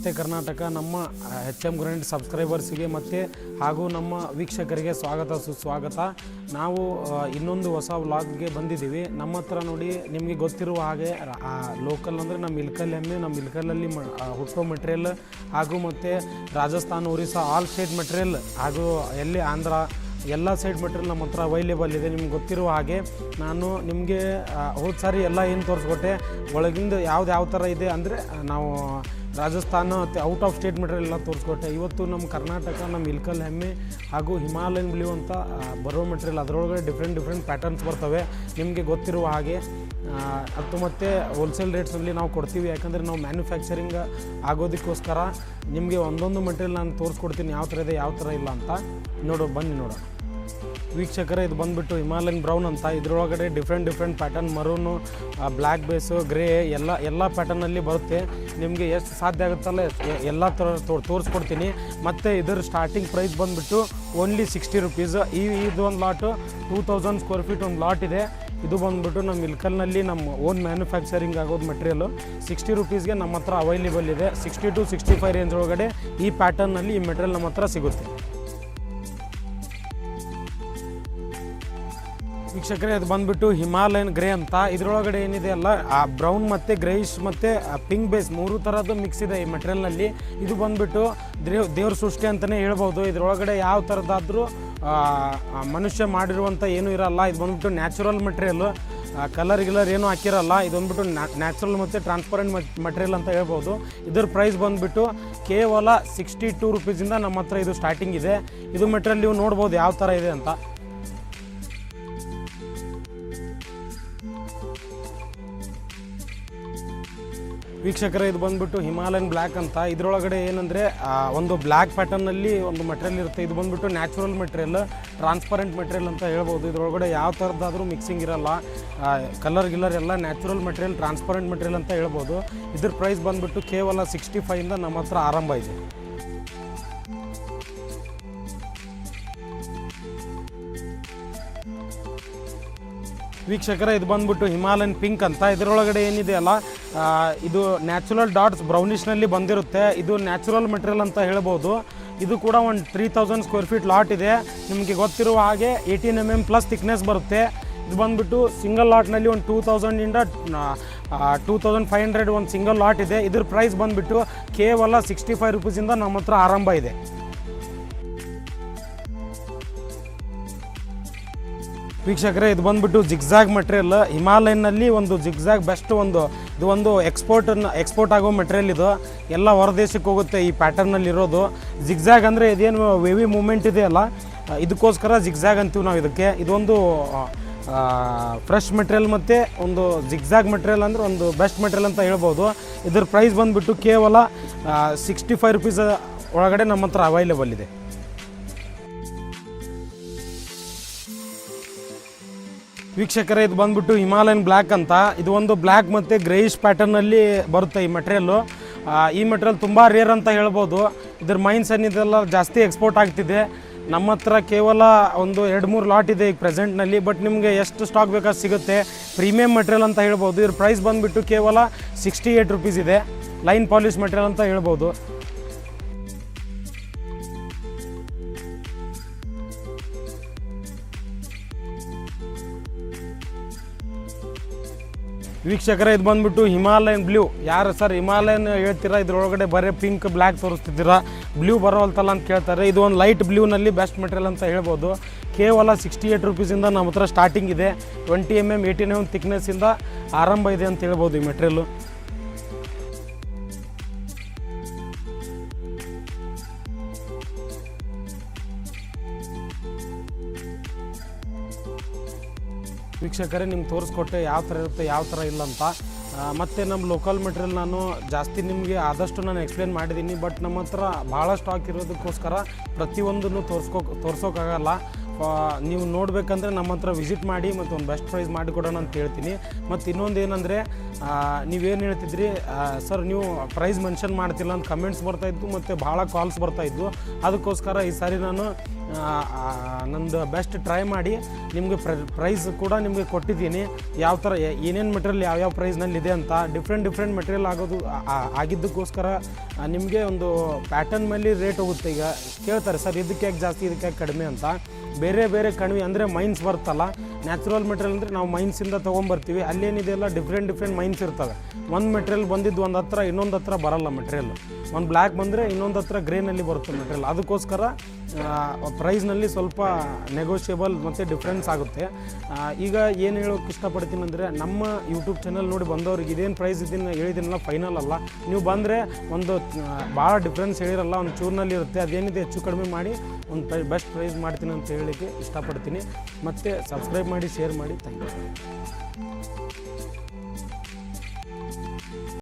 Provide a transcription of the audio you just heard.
ನಮಸ್ತೆ ಕರ್ನಾಟಕ. ನಮ್ಮ HM grand ಸಬ್ಸ್ಕ್ರೈಬರ್ಸಿಗೆ ಮತ್ತು ಹಾಗೂ ನಮ್ಮ ವೀಕ್ಷಕರಿಗೆ ಸ್ವಾಗತ ಸುಸ್ವಾಗತ. ನಾವು ಇನ್ನೊಂದು ಹೊಸ ವ್ಲಾಗ್ಗೆ ಬಂದಿದ್ದೀವಿ. ನಮ್ಮ ಹತ್ರ ನೋಡಿ ನಿಮಗೆ ಗೊತ್ತಿರುವ ಹಾಗೆ ಲೋಕಲ್ ಅಂದರೆ ನಮ್ಮ ಇಲ್ಕಲ್ ಎಮ್ಮೆ, ನಮ್ಮ ಇಲ್ಕಲಲ್ಲಿ ಹುಟ್ಟೋ ಮೆಟೀರಿಯಲ್ ಹಾಗೂ ಮತ್ತು Rajasthan, Orissa all state material ಹಾಗೂ ಎಲ್ಲಿ ಆಂಧ್ರ ಎಲ್ಲ ಸೈಡ್ ಮೆಟೀರಿಯಲ್ ನಮ್ಮ ಹತ್ರ ಅವೈಲೇಬಲ್ ಇದೆ. ನಿಮ್ಗೆ ಗೊತ್ತಿರುವ ಹಾಗೆ ನಾನು ನಿಮಗೆ ಹೋದ ಸಾರಿ ಎಲ್ಲ ಏನು ತೋರಿಸ್ಕೊಟ್ಟೆ, ಒಳಗಿಂದ ಯಾವ ಥರ ಇದೆ ಅಂದರೆ ನಾವು ರಾಜಸ್ಥಾನ ಮತ್ತು ಔಟ್ ಆಫ್ ಸ್ಟೇಟ್ ಮೆಟೀರಿಯಲ್ ಎಲ್ಲ ತೋರಿಸ್ಕೊಟ್ಟೆ. ಇವತ್ತು ನಮ್ಮ ಕರ್ನಾಟಕ, ನಮ್ಮ ಇಲ್ಕಲ್ ಎಮ್ಮೆ ಹಾಗೂ ಹಿಮಾಲಯನ್ ಬ್ಲೂ ಅಂತ ಬರೋ ಮೆಟೀರಿಯಲ್, ಅದರೊಳಗಡೆ ಡಿಫ್ರೆಂಟ್ ಪ್ಯಾಟರ್ನ್ಸ್ ಬರ್ತವೆ ನಿಮಗೆ ಗೊತ್ತಿರುವ ಹಾಗೆ. ಅದು ಮತ್ತು ಹೋಲ್ಸೇಲ್ ರೇಟ್ಸಲ್ಲಿ ನಾವು ಕೊಡ್ತೀವಿ, ಯಾಕಂದರೆ ನಾವು ಮ್ಯಾನುಫ್ಯಾಕ್ಚರಿಂಗ್ ಆಗೋದಕ್ಕೋಸ್ಕರ ನಿಮಗೆ ಒಂದೊಂದು ಮೆಟೀರಿಯಲ್ ನಾನು ತೋರಿಸ್ಕೊಡ್ತೀನಿ ಯಾವ ಥರ ಇದೆ ಯಾವ ಥರ ಇಲ್ಲ ಅಂತ. ಬನ್ನಿ ನೋಡೋಣ ವೀಕ್ಷಕರೇ. ಇದು ಹಿಮಾಲಯನ್ ಬ್ರೌನ್ ಅಂತ. ಇದರೊಳಗಡೆ ಡಿಫ್ರೆಂಟ್ ಪ್ಯಾಟರ್ನ್, ಮರೂನು, ಬ್ಲ್ಯಾಕ್ ಬೇಸು, ಗ್ರೇ ಎಲ್ಲ ಪ್ಯಾಟರ್ನಲ್ಲಿ ಬರುತ್ತೆ. ನಿಮಗೆ ಎಷ್ಟು ಸಾಧ್ಯ ಆಗುತ್ತಲ್ಲ ಎಲ್ಲ ಥರ ತೋರಿಸ್ಕೊಡ್ತೀನಿ. ಮತ್ತು ಇದರ ಸ್ಟಾರ್ಟಿಂಗ್ ಪ್ರೈಸ್ ಓನ್ಲಿ 60 ರುಪೀಸ್. ಇದು ಒಂದು ಲಾಟು 2000 ಸ್ಕ್ವೇರ್ ಫೀಟ್ ಒಂದು ಲಾಟ್ ಇದೆ. ಇದು ನಮ್ಮ ಇಲ್ಕಲ್ನಲ್ಲಿ ನಮ್ಮ ಓನ್ ಮ್ಯಾನುಫ್ಯಾಕ್ಚರಿಂಗ್ ಆಗೋದು ಮೆಟೀರಿಯಲು 60 ರುಪೀಸ್ಗೆ ನಮ್ಮ ಹತ್ರ ಅವೈಲೇಬಲ್ ಇದೆ. 60 to 65 ರೇಂಜ್ ಒಳಗಡೆ ಈ ಪ್ಯಾಟರ್ನಲ್ಲಿ ಈ ಮೆಟೀರಿಯಲ್ ನಮ್ಮ ಹತ್ರ ಸಿಗುತ್ತೆ. ವೀಕ್ಷಕರೇ, ಅದು ಹಿಮಾಲಯನ್ ಗ್ರೇ ಅಂತ. ಇದರೊಳಗಡೆ ಏನಿದೆ ಅಲ್ಲ, ಆ ಬ್ರೌನ್ ಮತ್ತು ಗ್ರೇಯಿಶ್ ಮತ್ತು ಪಿಂಕ್ ಬೇಸ್ 3 ಥರದ್ದು ಮಿಕ್ಸ್ ಇದೆ ಈ ಮೆಟೀರಿಯಲ್ನಲ್ಲಿ. ಇದು ದೇವ್ರ ಸೃಷ್ಟಿ ಅಂತಲೇ ಹೇಳ್ಬೋದು. ಇದರೊಳಗಡೆ ಯಾವ ಥರದ್ದಾದರೂ ಮನುಷ್ಯ ಮಾಡಿರುವಂಥ ಏನೂ ಇರಲ್ಲ. ಇದು ನ್ಯಾಚುರಲ್ ಮೆಟೀರಿಯಲ್ಲು, ಕಲರ್ ಏನೂ ಹಾಕಿರಲ್ಲ. ಇದು ನ್ಯಾಚುರಲ್ ಮತ್ತು ಟ್ರಾನ್ಸ್ಪರೆಂಟ್ ಮೆಟೀರಿಯಲ್ ಅಂತ ಹೇಳ್ಬೋದು. ಇದ್ರ ಪ್ರೈಸ್ ಕೇವಲ 62 ರುಪೀಸಿಂದ ನಮ್ಮ ಹತ್ರ ಇದು ಸ್ಟಾರ್ಟಿಂಗ್ ಇದೆ. ಇದು ಮೆಟೀರಿಯಲ್ ನೀವು ನೋಡ್ಬೋದು ಯಾವ ಥರ ಇದೆ ಅಂತ. ವೀಕ್ಷಕರೇ, ಇದು ಹಿಮಾಲಯನ್ ಬ್ಲ್ಯಾಕ್ ಅಂತ. ಇದರೊಳಗಡೆ ಏನಂದರೆ ಒಂದು ಬ್ಲ್ಯಾಕ್ ಪ್ಯಾಟರ್ನಲ್ಲಿ ಒಂದು ಮೆಟೀರಿಯಲ್ ಇರುತ್ತೆ. ಇದು ನ್ಯಾಚುರಲ್ ಮೆಟೀರಿಯಲ್, ಟ್ರಾನ್ಸ್ಪರೆಂಟ್ ಮೆಟೀರಿಯಲ್ ಅಂತ ಹೇಳ್ಬೋದು. ಇದರೊಳಗಡೆ ಯಾವ ಥರದ್ದಾದರೂ ಮಿಕ್ಸಿಂಗ್ ಇರಲ್ಲ. ಕಲರ್ ಎಲ್ಲ ನ್ಯಾಚುರಲ್ ಮೆಟೀರಿಯಲ್, ಟ್ರಾನ್ಸ್ಪರೆಂಟ್ ಮೆಟೀರಿಯಲ್ ಅಂತ ಹೇಳ್ಬೋದು. ಇದ್ರ ಪ್ರೈಸ್ ಕೇವಲ 65ಇಂದ ನಮ್ಮ ಹತ್ರ ಆರಂಭ ಇದೆ. ವೀಕ್ಷಕರೇ, ಇದು ಹಿಮಾಲಯನ್ ಪಿಂಕ್ ಅಂತ. ಇದರೊಳಗಡೆ ಏನಿದೆ ಅಲ್ಲ, ಇದು ನ್ಯಾಚುರಲ್ ಡಾಟ್ಸ್ ಬ್ರೌನಿಷ್ನಲ್ಲಿ ಬಂದಿರುತ್ತೆ. ಇದು ನ್ಯಾಚುರಲ್ ಮೆಟೀರಿಯಲ್ ಅಂತ ಹೇಳ್ಬೋದು. ಇದು ಕೂಡ ಒಂದು 3000 ಸ್ಕ್ವೇರ್ ಫೀಟ್ ಲಾಟ್ ಇದೆ. ನಿಮಗೆ ಗೊತ್ತಿರುವ ಹಾಗೆ 18 mm ಪ್ಲಸ್ ಥಿಕ್ನೆಸ್ ಬರುತ್ತೆ. ಇದು ಸಿಂಗಲ್ ಲಾಟ್ನಲ್ಲಿ ಒಂದು 2000ಇಂದ 2500 ಒಂದು ಸಿಂಗಲ್ ಲಾಟ್ ಇದೆ. ಇದ್ರ ಪ್ರೈಸ್ ಕೇವಲ 65 ರುಪೀಸಿಂದ ನಮ್ಮ ಹತ್ರ ಆರಂಭ ಇದೆ. ವೀಕ್ಷಕರೇ, ಇದು ಜಿಗ್ಜಾಗ್ ಮೆಟೀರಿಯಲ್. ಹಿಮಾಲಯನ್ನಲ್ಲಿ ಒಂದು ಜಿಗ್ಜಾಗ್ ಬೆಸ್ಟ್ ಇದು ಎಕ್ಸ್ಪೋರ್ಟ್ ಆಗೋ ಮೆಟೀರಿಯಲ್. ಇದು ಎಲ್ಲ ಹೊರದೇಶಕ್ಕೆ ಹೋಗುತ್ತೆ ಈ ಪ್ಯಾಟರ್ನಲ್ಲಿ ಇರೋದು. ಜಿಗ್ಜಾಗ್ ಅಂದರೆ ಇದೇನು ವೇವಿ ಮೂಮೆಂಟ್ ಇದೆಯಲ್ಲ, ಇದಕ್ಕೋಸ್ಕರ ಜಿಗ್ಜಾಗ್ ಅಂತೀವಿ ನಾವು ಇದಕ್ಕೆ. ಇದೊಂದು ಫ್ರೆಶ್ ಮೆಟೀರಿಯಲ್ ಮತ್ತು ಒಂದು ಜಿಗ್ಜಾಗ್ ಮೆಟೀರಿಯಲ್ ಅಂದರೆ ಒಂದು ಬೆಸ್ಟ್ ಮೆಟೀರಿಯಲ್ ಅಂತ ಹೇಳ್ಬೋದು. ಇದ್ರ ಪ್ರೈಸ್ ಕೇವಲ 65 ರುಪೀಸ್ ಒಳಗಡೆ ನಮ್ಮ ಹತ್ರ ಅವೈಲೇಬಲ್ ಇದೆ. ವೀಕ್ಷಕರೇ, ಇದು ಹಿಮಾಲಯನ್ ಬ್ಲ್ಯಾಕ್ ಅಂತ. ಇದು ಒಂದು ಬ್ಲ್ಯಾಕ್ ಮತ್ತು ಗ್ರೇಯಿಶ್ ಪ್ಯಾಟರ್ನಲ್ಲಿ ಬರುತ್ತೆ ಈ ಮೆಟೀರಿಯಲ್ಲು. ಈ ಮೆಟೀರಿಯಲ್ ತುಂಬ ರೇರ್ ಅಂತ ಹೇಳ್ಬೋದು. ಇದ್ರ ಮೈನ್ಸ್ ಏನಿದೆಲ್ಲ ಜಾಸ್ತಿ ಎಕ್ಸ್ಪೋರ್ಟ್ ಆಗ್ತಿದೆ. ನಮ್ಮ ಹತ್ರ ಕೇವಲ ಒಂದು 2-3 ಲಾಟ್ ಇದೆ ಈಗ ಪ್ರೆಸೆಂಟ್ನಲ್ಲಿ. ಬಟ್ ನಿಮಗೆ ಎಷ್ಟು ಸ್ಟಾಕ್ ಬೇಕಾದ್ರೆ ಸಿಗುತ್ತೆ. ಪ್ರೀಮಿಯಂ ಮೆಟೀರಿಯಲ್ ಅಂತ ಹೇಳ್ಬೋದು. ಇದ್ರ ಪ್ರೈಸ್ ಕೇವಲ 68 ರುಪೀಸ್ ಇದೆ. ಲೈನ್ ಪಾಲಿಶ್ ಮೆಟೀರಿಯಲ್ ಅಂತ ಹೇಳ್ಬೋದು. ವೀಕ್ಷಕರೇ, ಇದು ಹಿಮಾಲಯನ್ ಬ್ಲೂ. ಯಾರು ಸರ್ ಹಿಮಾಲಯನ್ ಹೇಳ್ತೀರಾ, ಇದ್ರೊಳಗಡೆ ಬರೀ ಪಿಂಕ್ ಬ್ಲ್ಯಾಕ್ ತೋರಿಸ್ತಿದ್ದೀರಾ, ಬ್ಲೂ ಬರೋಲ್ತಲ್ಲ ಅಂತ ಕೇಳ್ತಾರೆ. ಇದು ಒಂದು ಲೈಟ್ ಬ್ಲೂನಲ್ಲಿ ಬೆಸ್ಟ್ ಮೆಟೀರಿಯಲ್ ಅಂತ ಹೇಳ್ಬೋದು. ಕೇವಲ 68 ರುಪೀಸಿಂದ ನಮ್ಮ ಹತ್ರ ಸ್ಟಾರ್ಟಿಂಗ್ ಇದೆ. 20 mm 18 mm ಥಿಕ್ನೆಸ್ಸಿಂದ ಆರಂಭ ಇದೆ ಅಂತ ಹೇಳ್ಬೋದು ಈ ಮೆಟೀರಿಯಲ್ಲು. ವೀಕ್ಷಕರೇ, ನಿಮ್ಗೆ ತೋರಿಸ್ಕೊಟ್ಟೆ ಯಾವ ಥರ ಇರುತ್ತೆ ಯಾವ ಥರ ಇಲ್ಲ ಅಂತ. ಮತ್ತು ನಮ್ಮ ಲೋಕಲ್ ಮೆಟೀರಿಯಲ್ ನಾನು ಜಾಸ್ತಿ ನಿಮಗೆ ಆದಷ್ಟು ನಾನು ಎಕ್ಸ್ಪ್ಲೇನ್ ಮಾಡಿದ್ದೀನಿ. ಬಟ್ ನಮ್ಮ ಹತ್ರ ಭಾಳ ಸ್ಟಾಕ್ ಇರೋದಕ್ಕೋಸ್ಕರ ಪ್ರತಿಯೊಂದನ್ನು ತೋರಿಸೋಕ್ಕಾಗಲ್ಲ. ನೀವು ನೋಡಬೇಕಂದ್ರೆ ನಮ್ಮ ಹತ್ರ ವಿಸಿಟ್ ಮಾಡಿ ಮತ್ತು ಒಂದು ಬೆಸ್ಟ್ ಪ್ರೈಸ್ ಮಾಡಿಕೊಡೋಣ ಅಂತ ಹೇಳ್ತೀನಿ. ಮತ್ತು ಇನ್ನೊಂದು ಏನಂದರೆ, ನೀವೇನು ಹೇಳ್ತಿದ್ರಿ ಸರ್, ನೀವು ಪ್ರೈಸ್ ಮೆನ್ಷನ್ ಮಾಡ್ತಿಲ್ಲ ಅಂತ ಕಮೆಂಟ್ಸ್ ಬರ್ತಾಯಿದ್ದು ಮತ್ತು ಭಾಳ ಕಾಲ್ಸ್ ಬರ್ತಾಯಿದ್ದು. ಅದಕ್ಕೋಸ್ಕರ ಈ ಸಾರಿ ನಾನು ನಂದು ಬೆಸ್ಟ್ ಟ್ರೈ ಮಾಡಿ ನಿಮಗೆ ಪ್ರೈಸ್ ಕೂಡ ನಿಮಗೆ ಕೊಟ್ಟಿದ್ದೀನಿ, ಯಾವ ಥರ ಏನೇನು ಮೆಟೀರಿಯಲ್ ಯಾವ್ಯಾವ ಪ್ರೈಸ್ನಲ್ಲಿ ಇದೆ ಅಂತ. ಡಿಫ್ರೆಂಟ್ ಮೆಟೀರಿಯಲ್ ಆಗಿದ್ದಕ್ಕೋಸ್ಕರ ನಿಮಗೆ ಒಂದು ಪ್ಯಾಟರ್ನ್ ಮೇಲೆ ರೇಟ್ ಹೋಗುತ್ತೆ. ಈಗ ಕೇಳ್ತಾರೆ ಸರ್ ಇದಕ್ಕೆ ಯಾಕೆ ಜಾಸ್ತಿ ಇದಕ್ಕೆ ಯಾಕೆ ಕಡಿಮೆ ಅಂತ. ಬೇರೆ ಕಡಿಮೆ ಅಂದರೆ ಮೈನ್ಸ್ ಬರ್ತಲ್ಲ, ನ್ಯಾಚುರಲ್ ಮೆಟೀರಿಯಲ್ ಅಂದರೆ ನಾವು ಮೈನ್ಸಿಂದ ತೊಗೊಂಬರ್ತೀವಿ. ಅಲ್ಲೇನಿದೆಯಲ್ಲ ಡಿಫ್ರೆಂಟ್ ಮೈನ್ಸ್ ಇರ್ತವೆ. ಒಂದು ಮೆಟೀರಿಯಲ್ ಬಂದಿದ್ದು ಒಂದು ಹತ್ರ ಇನ್ನೊಂದು ಹತ್ರ ಬರೋಲ್ಲ ಮೆಟೀರಿಯಲ್. ಒಂದು ಬ್ಲ್ಯಾಕ್ ಬಂದರೆ ಇನ್ನೊಂದು ಹತ್ರ ಗ್ರೇನಲ್ಲಿ ಬರುತ್ತೆ ಮೆಟೀರಿಯಲ್. ಅದಕ್ಕೋಸ್ಕರ ಪ್ರೈಸ್ನಲ್ಲಿ ಸ್ವಲ್ಪ ನೆಗೋಷಿಯಬಲ್ ಮತ್ತು ಡಿಫ್ರೆನ್ಸ್ ಆಗುತ್ತೆ. ಈಗ ಏನು ಹೇಳೋಕ್ಕೆ ಇಷ್ಟಪಡ್ತೀನಿ ಅಂದರೆ, ನಮ್ಮ ಯೂಟ್ಯೂಬ್ ಚಾನಲ್ ನೋಡಿ ಬಂದವ್ರಿಗೆ ಇದೇನು ಪ್ರೈಸ್ ಇದನ್ನು ಹೇಳಿದ್ದೀನಲ್ಲ ಫೈನಲ್ ಅಲ್ಲ. ನೀವು ಬಂದರೆ ಒಂದು ಭಾಳ ಡಿಫ್ರೆನ್ಸ್ ಹೇಳಿರಲ್ಲ, ಒಂದು ಚೂರಿನಲ್ಲಿ ಇರುತ್ತೆ. ಅದೇನಿದೆ ಹೆಚ್ಚು ಕಡಿಮೆ ಮಾಡಿ ಒಂದು ಬೆಸ್ಟ್ ಪ್ರೈಸ್ ಮಾಡ್ತೀನಿ ಅಂತ ಹೇಳಲಿಕ್ಕೆ ಇಷ್ಟಪಡ್ತೀನಿ. ಮತ್ತು ಸಬ್ಸ್ಕ್ರೈಬ್ ಮಾಡಿ, ಶೇರ್ ಮಾಡಿ. Thank you.